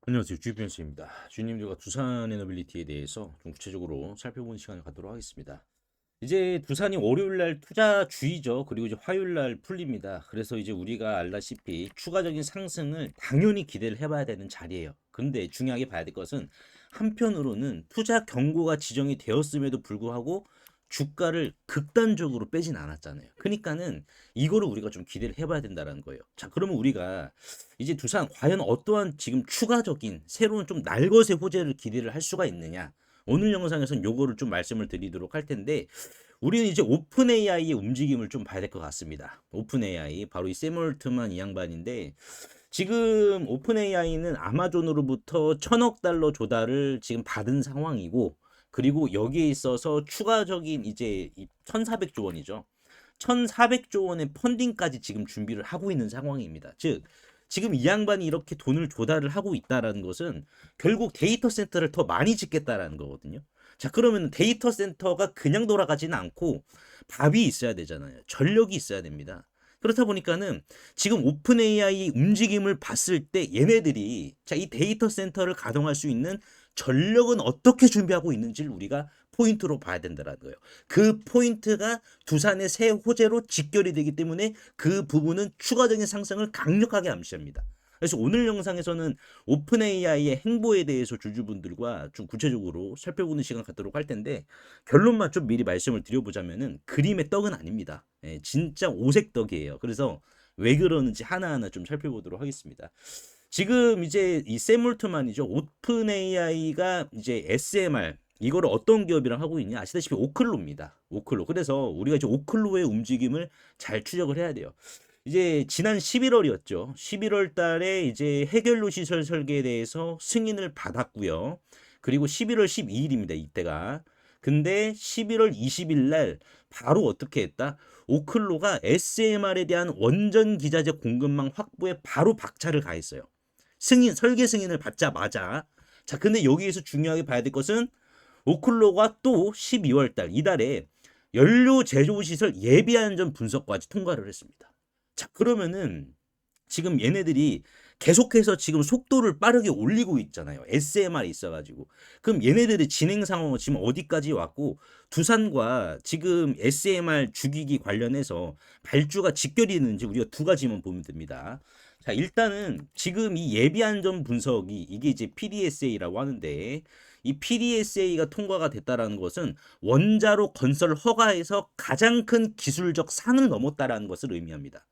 안녕하세요. 주변수입니다. 주님들과 두산 에너빌리티에 대해서 좀 구체적으로 살펴보는 시간을 갖도록 하겠습니다. 이제 두산이 월요일 날 투자 주의죠. 그리고 이제 화요일 날 풀립니다. 그래서 이제 우리가 알다시피 추가적인 상승을 당연히 기대를 해봐야 되는 자리예요. 근데 중요하게 봐야 될 것은 한편으로는 투자 경고가 지정이 되었음에도 불구하고 주가를 극단적으로 빼진 않았잖아요. 그러니까는 이거를 우리가 좀 기대를 해봐야 된다는 거예요. 자, 그러면 우리가 이제 두산 과연 어떠한 지금 추가적인 새로운 좀 날것의 호재를 기대를 할 수가 있느냐? 오늘 영상에서는 요거를 좀 말씀을 드리도록 할 텐데 우리는 이제 오픈 AI의 움직임을 좀 봐야 될 것 같습니다. 오픈 AI 바로 이 샘 올트만 이 양반인데 지금 오픈 AI는 아마존으로부터 1,000억 달러 조달을 지금 받은 상황이고 그리고 여기에 있어서 추가적인 이제 1,400조 원이죠. 1,400조 원의 펀딩까지 지금 준비를 하고 있는 상황입니다. 즉 지금 이 양반이 이렇게 돈을 조달을 하고 있다라는 것은 결국 데이터 센터를 더 많이 짓겠다라는 거거든요. 자, 그러면 데이터 센터가 그냥 돌아가지는 않고 밥이 있어야 되잖아요. 전력이 있어야 됩니다. 그렇다 보니까는 지금 오픈 AI 움직임을 봤을 때 얘네들이 자, 이 데이터 센터를 가동할 수 있는 전력은 어떻게 준비하고 있는지를 우리가 포인트로 봐야 된다는 거예요. 그 포인트가 두산의 새 호재로 직결이 되기 때문에 그 부분은 추가적인 상승을 강력하게 암시합니다. 그래서 오늘 영상에서는 오픈 AI의 행보에 대해서 주주분들과 좀 구체적으로 살펴보는 시간 갖도록 할 텐데 결론만 좀 미리 말씀을 드려보자면은 그림의 떡은 아닙니다. 예, 진짜 오색 떡이에요. 그래서 왜 그러는지 하나하나 좀 살펴보도록 하겠습니다. 지금 이제 이 샘 올트만이죠. 오픈 AI가 이제 SMR 이거를 어떤 기업이랑 하고 있냐 아시다시피 오클로입니다. 오클로. 그래서 우리가 이제 오클로의 움직임을 잘 추적을 해야 돼요. 이제 지난 11월이었죠. 11월 달에 이제 해결로 시설 설계에 대해서 승인을 받았고요. 그리고 11월 12일입니다. 이때가. 근데 11월 20일 날 바로 어떻게 했다? 오클로가 SMR에 대한 원전 기자재 공급망 확보에 바로 박차를 가했어요. 설계 승인을 받자마자. 자, 근데 여기에서 중요하게 봐야 될 것은 오클로가 또 12월 달 이달에 연료 제조 시설 예비 안전 분석까지 통과를 했습니다. 자, 그러면은 지금 얘네들이 계속해서 지금 속도를 빠르게 올리고 있잖아요. SMR이 있어가지고. 그럼 얘네들의 진행 상황은 지금 어디까지 왔고, 두산과 지금 SMR 주기기 관련해서 발주가 직결이 있는지 우리가 두 가지만 보면 됩니다. 자, 일단은 지금 이 예비 안전 분석이 이게 이제 PDSA라고 하는데, 이 PDSA가 통과가 됐다라는 것은 원자로 건설 허가에서 가장 큰 기술적 산을 넘었다라는 것을 의미합니다.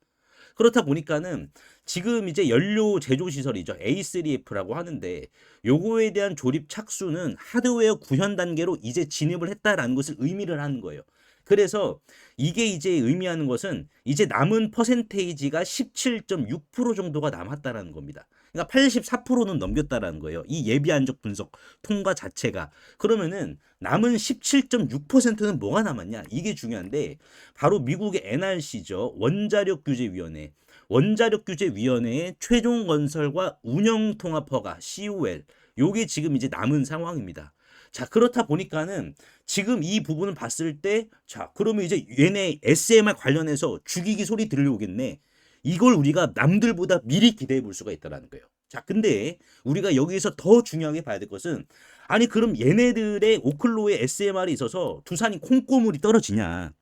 그렇다 보니까는 지금 이제 연료 제조 시설이죠. A3F라고 하는데 요거에 대한 조립 착수는 하드웨어 구현 단계로 이제 진입을 했다라는 것을 의미를 하는 거예요. 그래서 이게 이제 의미하는 것은 이제 남은 퍼센테이지가 17.6% 정도가 남았다라는 겁니다. 그러니까 84%는 넘겼다라는 거예요. 이 예비 안적 분석 통과 자체가. 그러면은 남은 17.6%는 뭐가 남았냐? 이게 중요한데 바로 미국의 NRC죠. 원자력 규제 위원회. 원자력 규제 위원회의 최종 건설과 운영 통합 허가 COL. 요게 지금 이제 남은 상황입니다. 자, 그렇다 보니까는 지금 이 부분을 봤을 때, 자, 그러면 이제 얘네 SMR 관련해서 죽이기 소리 들려오겠네. 이걸 우리가 남들보다 미리 기대해 볼 수가 있다라는 거예요. 자, 근데 우리가 여기서 더 중요하게 봐야 될 것은 아니, 그럼 얘네들의 오클로의 SMR이 있어서 두산이 콩고물이 떨어지냐?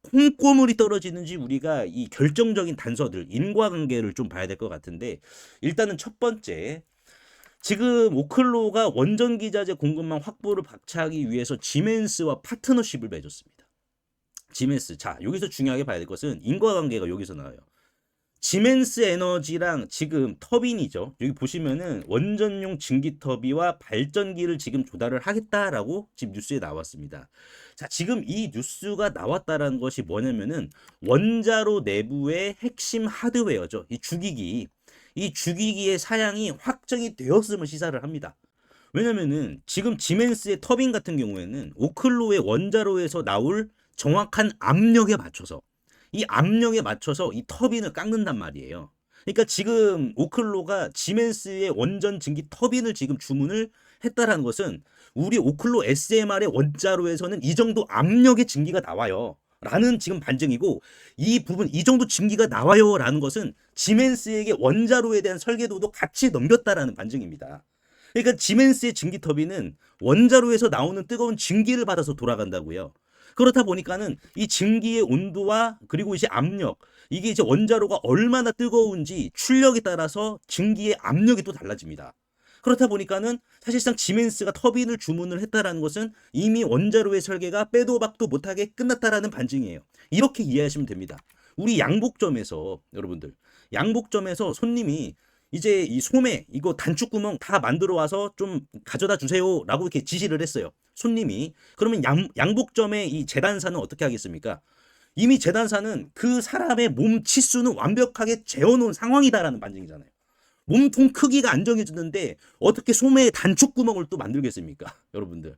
콩고물이 떨어지는지 우리가 이 결정적인 단서들, 인과관계를 좀 봐야 될 것 같은데 일단은 첫 번째 지금 오클로가 원전 기자재 공급망 확보를 박차하기 위해서 지멘스와 파트너십을 맺었습니다. 지멘스. 자, 여기서 중요하게 봐야 될 것은 인과관계가 여기서 나와요. 지멘스 에너지랑 지금 터빈이죠. 여기 보시면은 원전용 증기터비와 발전기를 지금 조달을 하겠다라고 지금 뉴스에 나왔습니다. 자, 지금 이 뉴스가 나왔다라는 것이 뭐냐면은 원자로 내부의 핵심 하드웨어죠. 이 주기기. 이 주기기의 사양이 확정이 되었음을 시사를 합니다. 왜냐면은 지금 지멘스의 터빈 같은 경우에는 오클로의 원자로에서 나올 정확한 압력에 맞춰서 이 압력에 맞춰서 이 터빈을 깎는단 말이에요. 그러니까 지금 오클로가 지멘스의 원전 증기 터빈을 지금 주문을 했다라는 것은 우리 오클로 SMR의 원자로에서는 이 정도 압력의 증기가 나와요. 라는 지금 반증이고 이 부분 이 정도 증기가 나와요 라는 것은 지멘스에게 원자로에 대한 설계도도 같이 넘겼다라는 반증입니다. 그러니까 지멘스의 증기 터빈은 원자로에서 나오는 뜨거운 증기를 받아서 돌아간다고요. 그렇다 보니까는 이 증기의 온도와 그리고 이제 압력, 이게 이제 원자로가 얼마나 뜨거운지 출력에 따라서 증기의 압력이 또 달라집니다. 그렇다 보니까는 사실상 지멘스가 터빈을 주문을 했다라는 것은 이미 원자로의 설계가 빼도 박도 못하게 끝났다라는 반증이에요. 이렇게 이해하시면 됩니다. 우리 양복점에서 여러분들, 양복점에서 손님이 이제 이 소매 이거 단축구멍 다 만들어 와서 좀 가져다 주세요라고 이렇게 지시를 했어요. 손님이. 그러면 양복점의 이 재단사는 어떻게 하겠습니까? 이미 재단사는 그 사람의 몸 치수는 완벽하게 재어놓은 상황이다라는 반증이잖아요. 몸통 크기가 안 정해졌는데 어떻게 소매에 단축구멍을 또 만들겠습니까? 여러분들.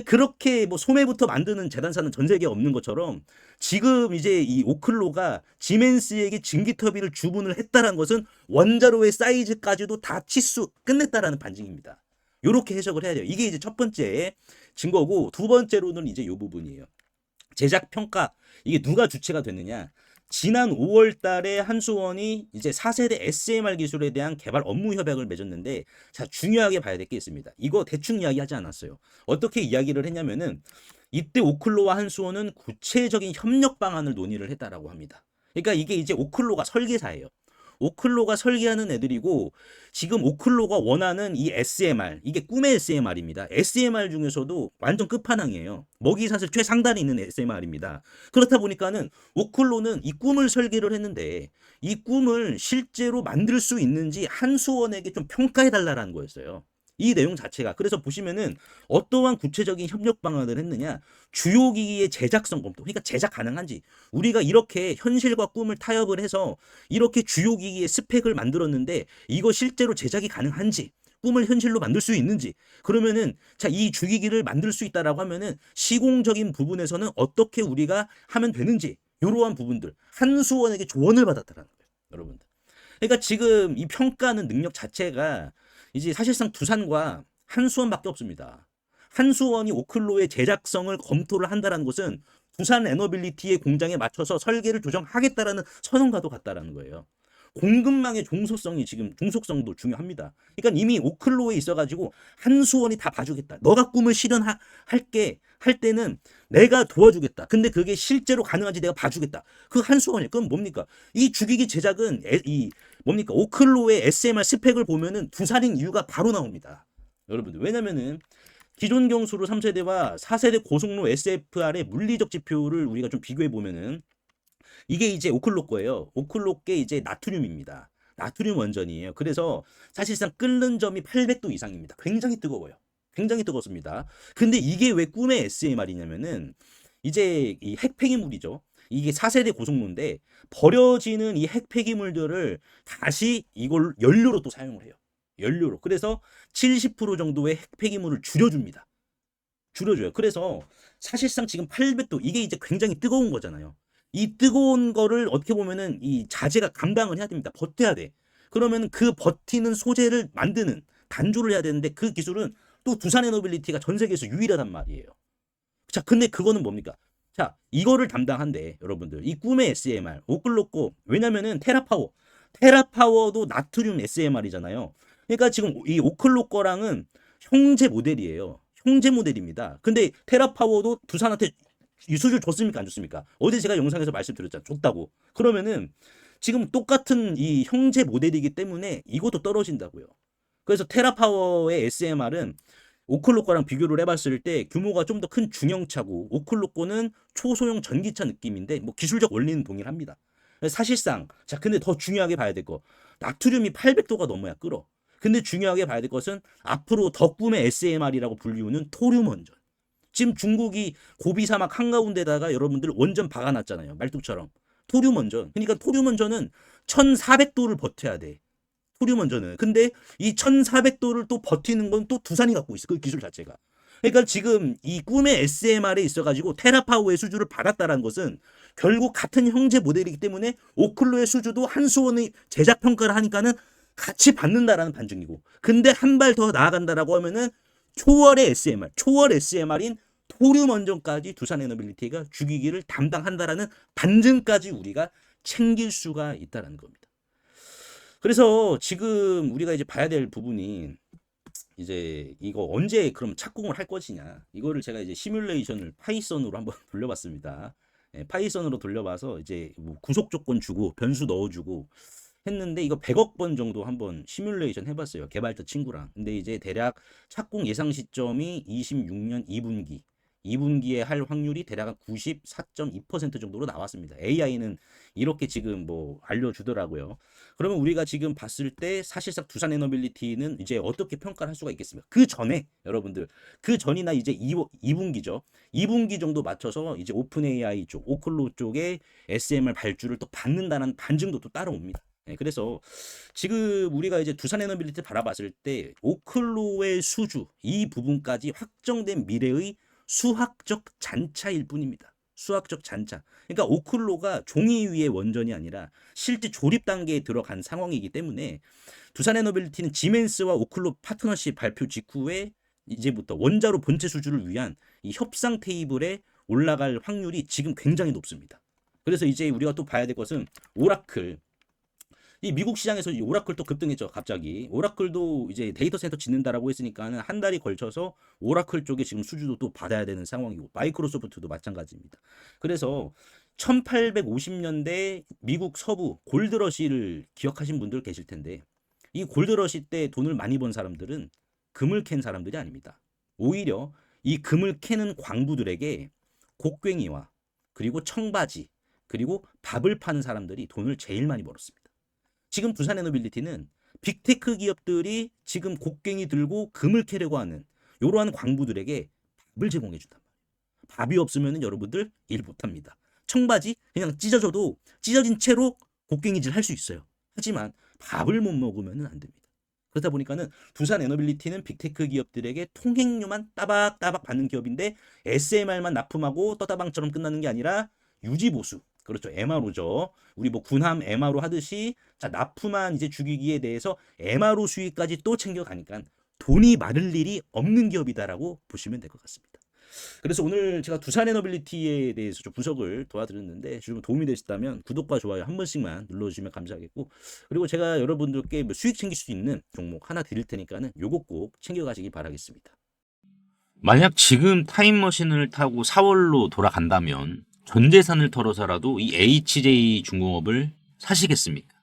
그렇게 뭐 소매부터 만드는 재단사는 전 세계에 없는 것처럼 지금 이제 이 오클로가 지멘스에게 증기터빈을 주문을 했다는 것은 원자로의 사이즈까지도 다 치수 끝냈다라는 반증입니다. 이렇게 해석을 해야 돼요. 이게 이제 첫 번째 증거고, 두 번째로는 이제 이 부분이에요. 제작 평가, 이게 누가 주체가 됐느냐? 지난 5월 달에 한수원이 이제 4세대 SMR 기술에 대한 개발 업무 협약을 맺었는데, 자, 중요하게 봐야 될 게 있습니다. 이거 대충 이야기하지 않았어요. 어떻게 이야기를 했냐면은 이때 오클로와 한수원은 구체적인 협력 방안을 논의를 했다라고 합니다. 그러니까 이게 이제 오클로가 설계사예요. 오클로가 설계하는 애들이고, 지금 오클로가 원하는 이 SMR, 이게 꿈의 SMR입니다. SMR 중에서도 완전 끝판왕이에요. 먹이사슬 최상단에 있는 SMR입니다. 그렇다 보니까는 오클로는 이 꿈을 설계를 했는데 이 꿈을 실제로 만들 수 있는지 한수원에게 좀 평가해 달라는 거였어요. 이 내용 자체가. 그래서 보시면은 어떠한 구체적인 협력 방안을 했느냐, 주요 기기의 제작성 검토, 그러니까 제작 가능한지, 우리가 이렇게 현실과 꿈을 타협을 해서 이렇게 주요 기기의 스펙을 만들었는데 이거 실제로 제작이 가능한지, 꿈을 현실로 만들 수 있는지, 그러면은 자, 이 주기기를 만들 수 있다라고 하면은 시공적인 부분에서는 어떻게 우리가 하면 되는지, 이러한 부분들 한수원에게 조언을 받았다라는 거예요, 여러분들. 그러니까 지금 이 평가하는 능력 자체가 이제 사실상 두산과 한수원밖에 없습니다. 한수원이 오클로의 제작성을 검토를 한다는 것은 두산 에너빌리티의 공장에 맞춰서 설계를 조정하겠다라는 선언과도 같다라는 거예요. 공급망의 종속성도 중요합니다. 그러니까 이미 오클로에 있어가지고 한수원이 다 봐주겠다. 너가 꿈을 실현할게 할 때는 내가 도와주겠다. 근데 그게 실제로 가능한지 내가 봐주겠다. 그 한수원이. 그럼 뭡니까? 이 주기기 제작은 뭡니까? 오클로의 SMR 스펙을 보면은 두산인 이유가 바로 나옵니다. 여러분들. 왜냐면은 기존 경수로 3세대와 4세대 고속로 SFR의 물리적 지표를 우리가 좀 비교해 보면은 이게 이제 오클로 거예요. 오클로 게 이제 나트륨입니다. 나트륨 원전이에요. 그래서 사실상 끓는 점이 800도 이상입니다. 굉장히 뜨거워요. 굉장히 뜨겁습니다. 근데 이게 왜 꿈의 SMR이냐면은 이제 이 핵폐기물이죠. 이게 4세대 고속로인데 버려지는 이 핵폐기물들을 다시 이걸 연료로 또 사용을 해요. 연료로. 그래서 70% 정도의 핵폐기물을 줄여줍니다. 줄여줘요. 그래서 사실상 지금 800도, 이게 이제 굉장히 뜨거운 거잖아요. 이 뜨거운 거를 어떻게 보면은 이 자재가 감당을 해야 됩니다. 버텨야 돼. 그러면 그 버티는 소재를 만드는 단조를 해야 되는데 그 기술은 또 두산에너빌리티가 전 세계에서 유일하단 말이에요. 자, 근데 그거는 뭡니까? 자, 이거를 담당한대, 여러분들. 이 꿈의 SMR, 오클로코. 왜냐면은 테라파워도 나트륨 SMR이잖아요. 그러니까 지금 이 오클로 거랑은 형제 모델이에요. 형제 모델입니다. 근데 테라파워도 두산한테 유수를 줬습니까? 안 줬습니까? 어제 제가 영상에서 말씀드렸잖아요. 줬다고. 그러면은 지금 똑같은 이 형제 모델이기 때문에 이것도 떨어진다고요. 그래서 테라파워의 SMR은 오클로 거랑 비교를 해봤을 때 규모가 좀 더 큰 중형차고, 오클로 거는 초소형 전기차 느낌인데 뭐 기술적 원리는 동일합니다. 사실상 자, 근데 더 중요하게 봐야 될 거, 나트륨이 800도가 넘어야 끓어. 근데 중요하게 봐야 될 것은 앞으로 더 꿈의 SMR이라고 불리우는 토륨 원전. 지금 중국이 고비 사막 한가운데다가 여러분들 원전 박아놨잖아요. 말뚝처럼. 토륨 원전. 그러니까 토륨 원전은 1400도를 버텨야 돼. 토륨 원전은. 근데 이 1400도를 또 버티는 건 또 두산이 갖고 있어. 그 기술 자체가. 그러니까 지금 이 꿈의 SMR에 있어가지고 테라파워의 수주를 받았다는 것은 결국 같은 형제 모델이기 때문에 오클로의 수주도 한수원의 제작 평가를 하니까는 같이 받는다라는 반증이고, 근데 한 발 더 나아간다라고 하면은 초월의 SMR, 초월 SMR인 토륨 원전까지 두산에너빌리티가 주기기를 담당한다라는 반증까지 우리가 챙길 수가 있다라는 겁니다. 그래서 지금 우리가 이제 봐야 될 부분이 이제 이거 언제 그럼 착공을 할 것이냐. 이거를 제가 이제 시뮬레이션을 파이썬으로 한번 돌려봤습니다. 예, 파이썬으로 돌려봐서 이제 뭐 구속 조건 주고 변수 넣어주고 했는데 이거 100억 번 정도 한번 시뮬레이션 해봤어요. 개발자 친구랑. 근데 이제 대략 착공 예상 시점이 26년 2분기. 2분기에 할 확률이 대략 94.2% 정도로 나왔습니다. AI는 이렇게 지금 뭐 알려주더라고요. 그러면 우리가 지금 봤을 때 사실상 두산 에너빌리티는 이제 어떻게 평가를 할 수가 있겠습니까? 그 전에 여러분들 그 전이나 이제 2분기죠. 2분기 정도 맞춰서 이제 오픈 AI 쪽, 오클로 쪽에 SMR 발주를 또 받는다는 반증도 또 따라옵니다. 네, 그래서 지금 우리가 이제 두산 에너빌리티 바라봤을 때 오클로의 수주 이 부분까지 확정된 미래의 수학적 잔차일 뿐입니다. 수학적 잔차. 그러니까 오클로가 종이 위의 원전이 아니라 실제 조립 단계에 들어간 상황이기 때문에 두산 에너빌리티는 지멘스와 오클로 파트너십 발표 직후에 이제부터 원자로 본체 수주를 위한 이 협상 테이블에 올라갈 확률이 지금 굉장히 높습니다. 그래서 이제 우리가 또 봐야 될 것은 오라클. 이 미국 시장에서 이 오라클도 급등했죠, 갑자기. 오라클도 이제 데이터 센터 짓는다라고 했으니까는 한 달이 걸쳐서 오라클 쪽에 지금 수주도 또 받아야 되는 상황이고, 마이크로소프트도 마찬가지입니다. 그래서 1850년대 미국 서부 골드러시를 기억하신 분들 계실 텐데, 이 골드러시 때 돈을 많이 번 사람들은 금을 캔 사람들이 아닙니다. 오히려 이 금을 캐는 광부들에게 곡괭이와 그리고 청바지 그리고 밥을 파는 사람들이 돈을 제일 많이 벌었습니다. 지금 두산 에너빌리티는 빅테크 기업들이 지금 곡괭이 들고 금을 캐려고 하는 이러한 광부들에게 밥을 제공해 준단 말이에요. 밥이 없으면 여러분들 일 못합니다. 청바지 그냥 찢어져도 찢어진 채로 곡괭이질 할 수 있어요. 하지만 밥을 못 먹으면 안 됩니다. 그렇다 보니까는 두산 에너빌리티는 빅테크 기업들에게 통행료만 따박따박 받는 기업인데 SMR만 납품하고 떠다방처럼 끝나는 게 아니라 유지보수. 그렇죠. MRO죠. 우리 뭐 군함 MRO 하듯이 자 납품한 이제 주기기에 대해서 MRO 수익까지 또 챙겨가니까 돈이 마를 일이 없는 기업이다라고 보시면 될 것 같습니다. 그래서 오늘 제가 두산 에너빌리티에 대해서 좀 분석을 도와드렸는데 좀 도움이 되셨다면 구독과 좋아요 한 번씩만 눌러주시면 감사하겠고, 그리고 제가 여러분들께 뭐 수익 챙길 수 있는 종목 하나 드릴 테니까는 요거 꼭 챙겨가시기 바라겠습니다. 만약 지금 타임머신을 타고 4월로 돌아간다면 전 재산을 털어서라도 이 HJ 중공업을 사시겠습니까?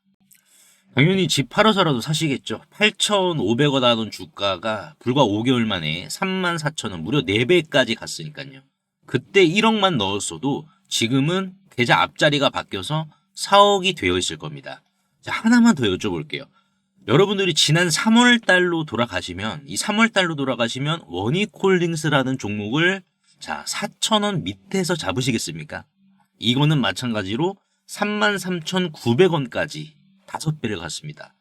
당연히 집 팔아서라도 사시겠죠. 8,500원 하던 주가가 불과 5개월 만에 34,000원, 무려 4배까지 갔으니까요. 그때 1억만 넣었어도 지금은 계좌 앞자리가 바뀌어서 4억이 되어 있을 겁니다. 자, 하나만 더 여쭤볼게요. 여러분들이 지난 3월 달로 돌아가시면, 이 3월 달로 돌아가시면 원익홀딩스라는 종목을 자 4,000원 밑에서 잡으시겠습니까? 이거는 마찬가지로 33,900원까지 5배를 갔습니다.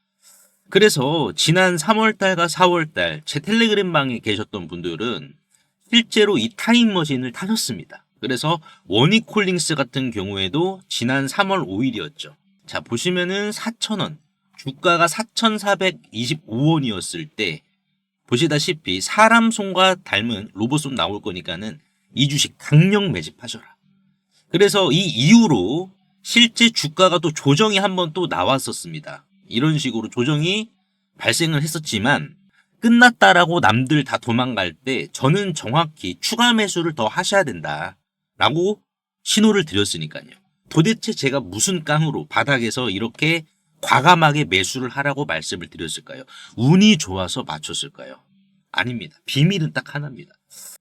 그래서 지난 3월달과 4월달 제 텔레그램 방에 계셨던 분들은 실제로 이 타임머신을 타셨습니다. 그래서 원익홀딩스 같은 경우에도 지난 3월 5일이었죠. 자 보시면은 4,000원, 주가가 4,425원이었을 때 보시다시피 사람 손과 닮은 로봇손 나올 거니까는 이 주식 강력 매집하셔라. 그래서 이 이후로 실제 주가가 또 조정이 한번 또 나왔었습니다. 이런 식으로 조정이 발생을 했었지만 끝났다라고 남들 다 도망갈 때 저는 정확히 추가 매수를 더 하셔야 된다라고 신호를 드렸으니까요. 도대체 제가 무슨 깡으로 바닥에서 이렇게 과감하게 매수를 하라고 말씀을 드렸을까요? 운이 좋아서 맞췄을까요? 아닙니다. 비밀은 딱 하나입니다.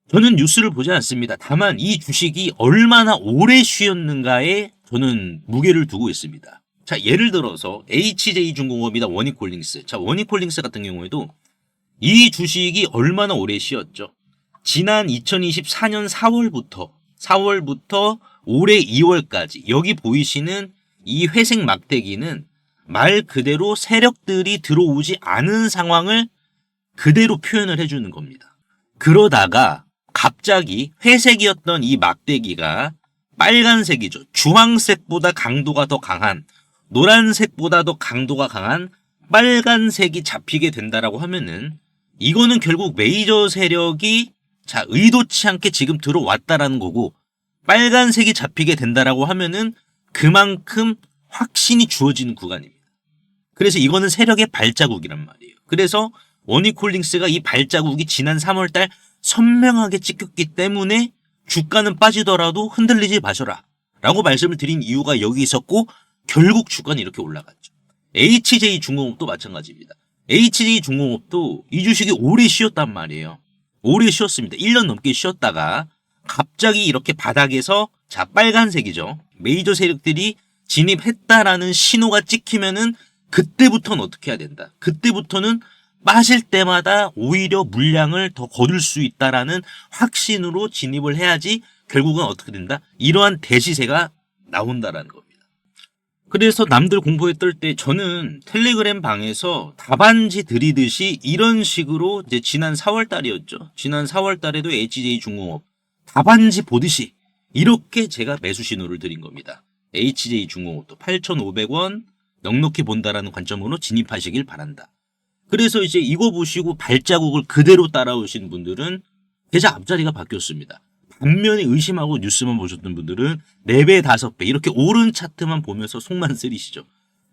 저는 뉴스를 보지 않습니다. 다만 이 주식이 얼마나 오래 쉬었는가에 저는 무게를 두고 있습니다. 자, 예를 들어서 HJ중공업이나 원익홀딩스. 자, 원익홀딩스 같은 경우에도 이 주식이 얼마나 오래 쉬었죠? 지난 2024년 4월부터 올해 2월까지 여기 보이시는 이 회색 막대기는 말 그대로 세력들이 들어오지 않은 상황을 그대로 표현을 해주는 겁니다. 그러다가 갑자기 회색이었던 이 막대기가 빨간색이죠. 주황색보다 강도가 더 강한, 노란색보다 더 강도가 강한 빨간색이 잡히게 된다라고 하면은 이거는 결국 메이저 세력이 자 의도치 않게 지금 들어왔다라는 거고, 빨간색이 잡히게 된다라고 하면은 그만큼 확신이 주어지는 구간입니다. 그래서 이거는 세력의 발자국이란 말이에요. 그래서 원익홀딩스가 이 발자국이 지난 3월달 선명하게 찍혔기 때문에 주가는 빠지더라도 흔들리지 마셔라 라고 말씀을 드린 이유가 여기 있었고, 결국 주가는 이렇게 올라갔죠. HJ중공업도 마찬가지입니다. HJ중공업도 이 주식이 오래 쉬었단 말이에요. 오래 쉬었습니다. 1년 넘게 쉬었다가 갑자기 이렇게 바닥에서, 자, 빨간색이죠. 메이저 세력들이 진입했다라는 신호가 찍히면은 그때부터는 어떻게 해야 된다. 그때부터는 빠질 때마다 오히려 물량을 더 거둘 수 있다라는 확신으로 진입을 해야지 결국은 어떻게 된다? 이러한 대시세가 나온다라는 겁니다. 그래서 남들 공포에 떨 때 저는 텔레그램 방에서 답안지 드리듯이 이런 식으로 이제 지난 4월 달이었죠. 지난 4월 달에도 HJ중공업 답안지 보듯이 이렇게 제가 매수 신호를 드린 겁니다. HJ중공업도 8,500원 넉넉히 본다라는 관점으로 진입하시길 바란다. 그래서 이제 이거 보시고 발자국을 그대로 따라오신 분들은 계좌 앞자리가 바뀌었습니다. 반면에 의심하고 뉴스만 보셨던 분들은 4배, 5배 이렇게 오른 차트만 보면서 속만 쓰리시죠.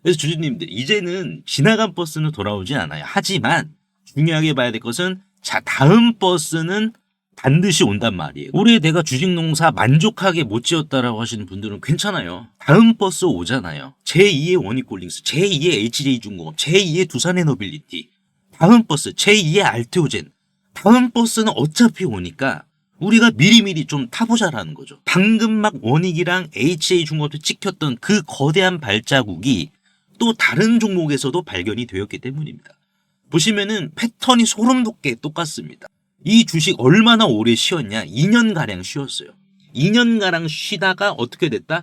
그래서 주주님들, 이제는 지나간 버스는 돌아오지 않아요. 하지만 중요하게 봐야 될 것은, 자, 다음 버스는 반드시 온단 말이에요. 올해 내가 주식농사 만족하게 못 지었다라고 하시는 분들은 괜찮아요. 다음 버스 오잖아요. 제2의 원익홀딩스, 제2의 HJ중공업, 제2의 두산에너빌리티, 다음 버스 제2의 알테오젠, 다음 버스는 어차피 오니까 우리가 미리미리 좀 타보자라는 거죠. 방금 막 원익이랑 HJ중공업에 찍혔던 그 거대한 발자국이 또 다른 종목에서도 발견이 되었기 때문입니다. 보시면은 패턴이 소름 돋게 똑같습니다. 이 주식 얼마나 오래 쉬었냐? 2년가량 쉬었어요. 2년가량 쉬다가 어떻게 됐다?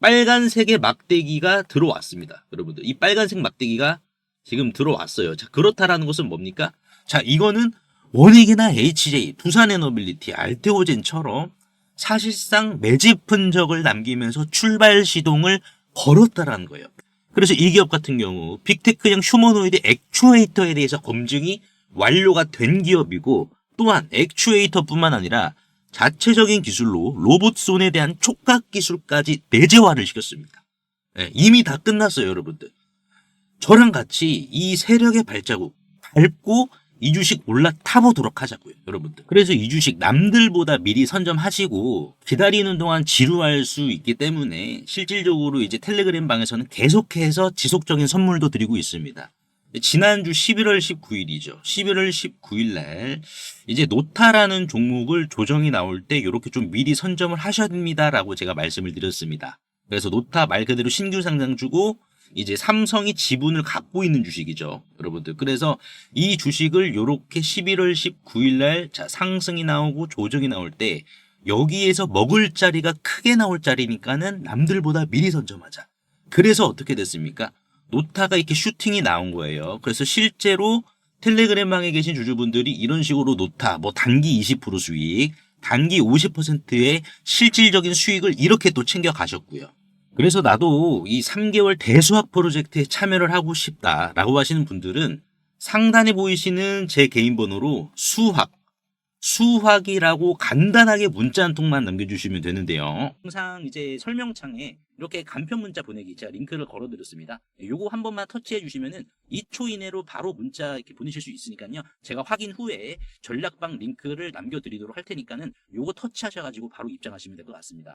빨간색의 막대기가 들어왔습니다. 여러분들, 이 빨간색 막대기가 지금 들어왔어요. 자, 그렇다라는 것은 뭡니까? 자, 이거는 원익이나 HJ, 두산에너빌리티, 알테오젠처럼 사실상 매집 흔적을 남기면서 출발 시동을 걸었다라는 거예요. 그래서 이 기업 같은 경우 빅테크형 휴머노이드 액추에이터에 대해서 검증이 완료가 된 기업이고, 또한 액추에이터뿐만 아니라 자체적인 기술로 로봇손에 대한 촉각 기술까지 내재화를 시켰습니다. 네, 이미 다 끝났어요, 여러분들. 저랑 같이 이 세력의 발자국 밟고 이 주식 올라타보도록 하자고요, 여러분들. 그래서 이 주식 남들보다 미리 선점하시고 기다리는 동안 지루할 수 있기 때문에 실질적으로 이제 텔레그램 방에서는 계속해서 지속적인 선물도 드리고 있습니다. 지난주 11월 19일이죠. 11월 19일 날 이제 노타라는 종목을 조정이 나올 때 이렇게 좀 미리 선점을 하셔야 됩니다라고 제가 말씀을 드렸습니다. 그래서 노타 말 그대로 신규 상장주고 이제 삼성이 지분을 갖고 있는 주식이죠, 여러분들. 그래서 이 주식을 이렇게 11월 19일 날 자, 상승이 나오고 조정이 나올 때 여기에서 먹을 자리가 크게 나올 자리니까는 남들보다 미리 선점하자. 그래서 어떻게 됐습니까? 노타가 이렇게 슈팅이 나온 거예요. 그래서 실제로 텔레그램방에 계신 주주분들이 이런 식으로 노타, 뭐 단기 20% 수익, 단기 50%의 실질적인 수익을 이렇게 또 챙겨 가셨고요. 그래서 나도 이 3개월 대수학 프로젝트에 참여를 하고 싶다라고 하시는 분들은 상단에 보이시는 제 개인 번호로 수학이라고 간단하게 문자 한 통만 남겨주시면 되는데요. 항상 이제 설명창에 이렇게 간편 문자 보내기 제가 링크를 걸어드렸습니다. 요거 한 번만 터치해 주시면은 2초 이내로 바로 문자 이렇게 보내실 수 있으니까요. 제가 확인 후에 전략방 링크를 남겨드리도록 할 테니까는 요거 터치하셔가지고 바로 입장하시면 될 것 같습니다.